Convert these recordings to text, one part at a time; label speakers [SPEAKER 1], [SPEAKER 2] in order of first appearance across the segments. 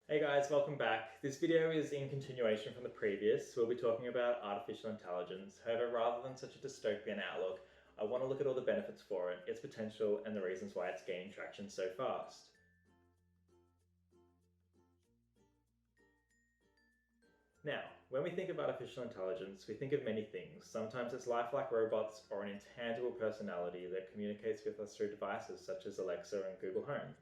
[SPEAKER 1] Hey guys, welcome back. This video is in continuation from the previous. We'll be talking about artificial intelligence. However, rather than such a dystopian outlook, I want to look at all the benefits for it, its potential, and the reasons why it's gaining traction so fast. Now, when we think of artificial intelligence, we think of many things. Sometimes it's lifelike robots or an intangible personality that communicates with us through devices such as Alexa and Google Home.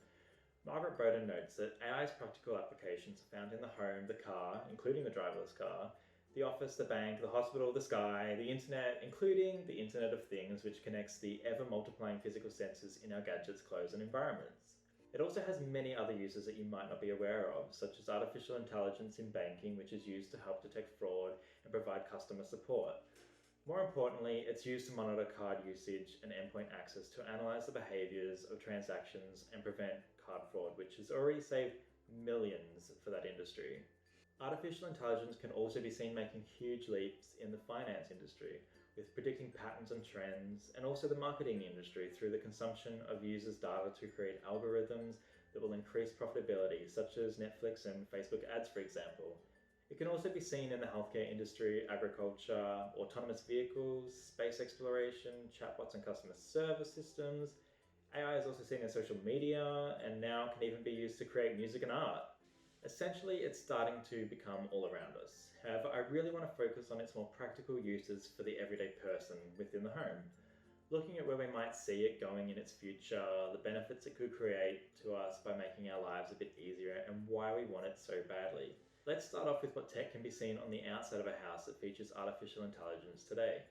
[SPEAKER 1] Boden notes that AI's practical applications are found in the home, the car, including the driverless car, the office, the bank, the hospital, the sky, the internet, including the Internet of Things, which connects the ever-multiplying physical senses in our gadgets, clothes, and environments. It also has many other uses that you might not be aware of, such as artificial intelligence in banking, which is used to help detect fraud and provide customer support. More importantly, it's used to monitor card usage and endpoint access to analyze the behaviors of transactions and prevent card fraud, which has already saved millions for that industry. Artificial intelligence can also be seen making huge leaps in the finance industry, with predicting patterns and trends, and also the marketing industry through the consumption of users' data to create algorithms that will increase profitability, such as Netflix and Facebook ads, for example. It can also be seen in the healthcare industry, agriculture, autonomous vehicles, space exploration, chatbots and customer service systems. AI is also seen in social media and now can even be used to create music and art. Essentially, it's starting to become all around us. However, I really want to focus on its more practical uses for the everyday person within the home. Looking at where we might see it going in its future, the benefits it could create to us by making our lives a bit easier, and why we want it so badly. Let's start off with what tech can be seen on the outside of a house that features artificial intelligence today.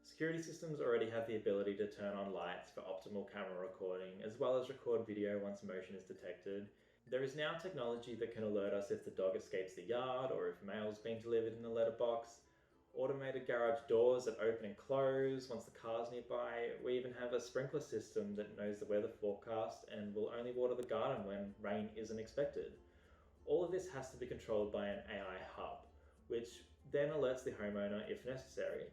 [SPEAKER 1] Security systems already have the ability to turn on lights for optimal camera recording, as well as record video once motion is detected. There is now technology that can alert us if the dog escapes the yard or if mail's been delivered in the letterbox. Automated garage doors that open and close once the car's nearby. We even have a sprinkler system that knows the weather forecast and will only water the garden when rain isn't expected. All of this has to be controlled by an AI hub, which then alerts the homeowner if necessary.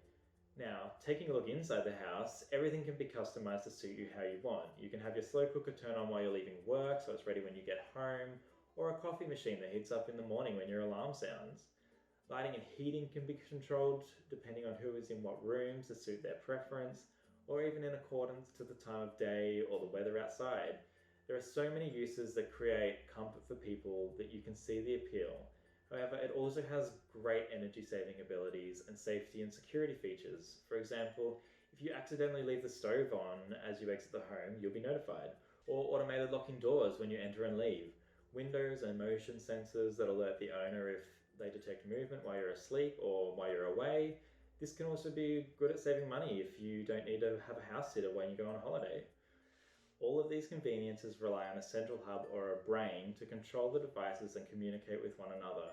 [SPEAKER 1] Now, taking a look inside the house, everything can be customized to suit you how you want. You can have your slow cooker turn on while you're leaving work so it's ready when you get home, or a coffee machine that heats up in the morning when your alarm sounds. Lighting and heating can be controlled depending on who is in what rooms to suit their preference, or even in accordance to the time of day or the weather outside. There are so many uses that create comfort for people that you can see the appeal. However, it also has great energy saving abilities and safety and security features. For example, if you accidentally leave the stove on as you exit the home, you'll be notified. Or automated locking doors when you enter and leave. Windows and motion sensors that alert the owner if they detect movement while you're asleep or while you're away. This can also be good at saving money if you don't need to have a house sitter when you go on holiday. All of these conveniences rely on a central hub or a brain to control the devices and communicate with one another,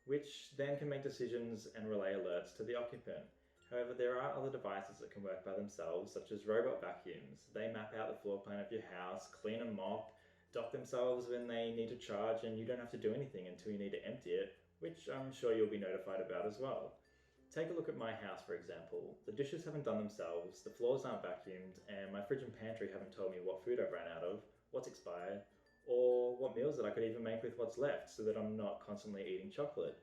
[SPEAKER 1] which then can make decisions and relay alerts to the occupant. However, there are other devices that can work by themselves, such as robot vacuums. They map out the floor plan of your house, clean and mop, dock themselves when they need to charge, and you don't have to do anything until you need to empty it, which I'm sure you'll be notified about as well. Take a look at my house, for example. The dishes haven't done themselves, the floors aren't vacuumed, and my fridge and pantry haven't told me what food I've ran out of, what's expired, or what meals that I could even make with what's left so that I'm not constantly eating chocolate.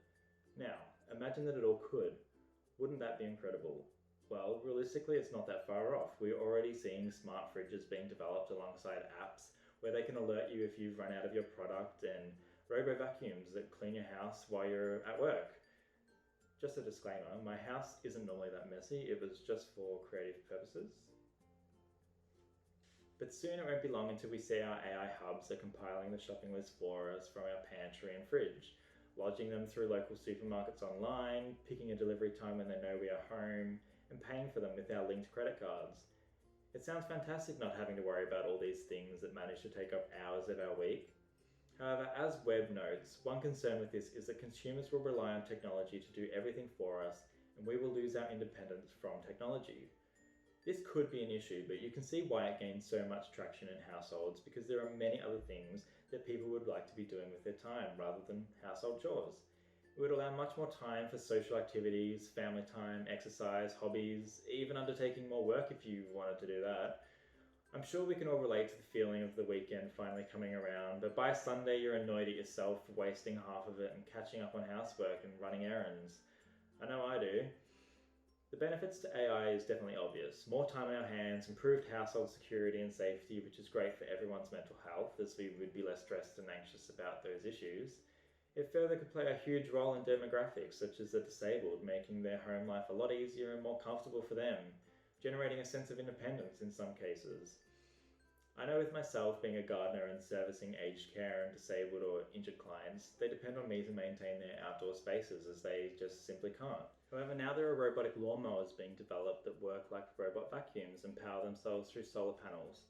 [SPEAKER 1] Now, imagine that it all could. Wouldn't that be incredible? Well, realistically, it's not that far off. We're already seeing smart fridges being developed alongside apps where they can alert you if you've run out of your product, and robo vacuums that clean your house while you're at work. Just a disclaimer, my house isn't normally that messy, it was just for creative purposes. But soon it won't be long until we see our AI hubs are compiling the shopping list for us from our pantry and fridge, lodging them through local supermarkets online, picking a delivery time when they know we are home, and paying for them with our linked credit cards. It sounds fantastic not having to worry about all these things that manage to take up hours of our week. However, as Webb notes, one concern with this is that consumers will rely on technology to do everything for us, and we will lose our independence from technology. This could be an issue, but you can see why it gains so much traction in households, because there are many other things that people would like to be doing with their time rather than household chores. It would allow much more time for social activities, family time, exercise, hobbies, even undertaking more work if you wanted to do that. I'm sure we can all relate to the feeling of the weekend finally coming around, but by Sunday you're annoyed at yourself for wasting half of it and catching up on housework and running errands. I know I do. The benefits to AI is definitely obvious. More time in our hands, improved household security and safety, which is great for everyone's mental health, as we would be less stressed and anxious about those issues. It further could play a huge role in demographics, such as the disabled, making their home life a lot easier and more comfortable for them, generating a sense of independence in some cases. I know with myself being a gardener and servicing aged care and disabled or injured clients, they depend on me to maintain their outdoor spaces as they just simply can't. However, now there are robotic lawnmowers being developed that work like robot vacuums and power themselves through solar panels.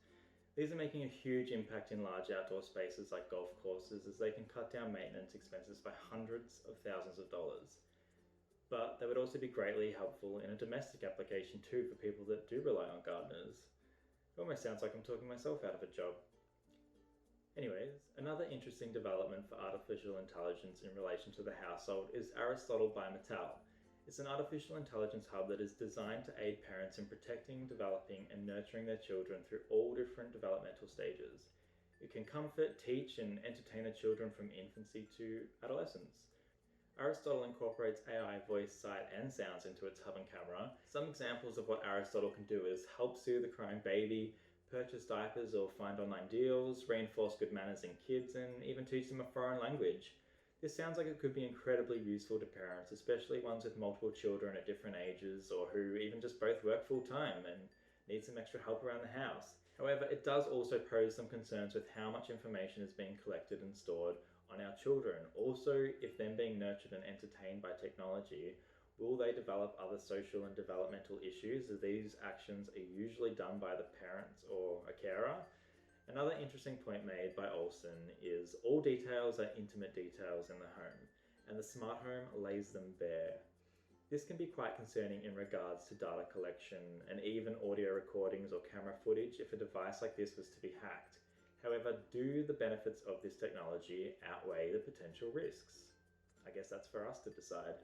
[SPEAKER 1] These are making a huge impact in large outdoor spaces like golf courses as they can cut down maintenance expenses by hundreds of thousands of dollars. But they would also be greatly helpful in a domestic application too for people that do rely on gardeners. It almost sounds like I'm talking myself out of a job. Anyways, another interesting development for artificial intelligence in relation to the household is Aristotle by Mattel. It's an artificial intelligence hub that is designed to aid parents in protecting, developing, and nurturing their children through all different developmental stages. It can comfort, teach, and entertain the children from infancy to adolescence. Aristotle incorporates AI voice, sight, and sounds into its hub and camera. Some examples of what Aristotle can do is help soothe a crying baby, purchase diapers or find online deals, reinforce good manners in kids, and even teach them a foreign language. This sounds like it could be incredibly useful to parents, especially ones with multiple children at different ages or who even just both work full time and need some extra help around the house. However, it does also pose some concerns with how much information is being collected and stored on our children. Also, if them being nurtured and entertained by technology, will they develop other social and developmental issues as these actions are usually done by the parents or a carer? Another interesting point made by Olson is all details are intimate details in the home, and the smart home lays them bare. This can be quite concerning in regards to data collection and even audio recordings or camera footage if a device like this was to be hacked. However, do the benefits of this technology outweigh the potential risks? I guess that's for us to decide.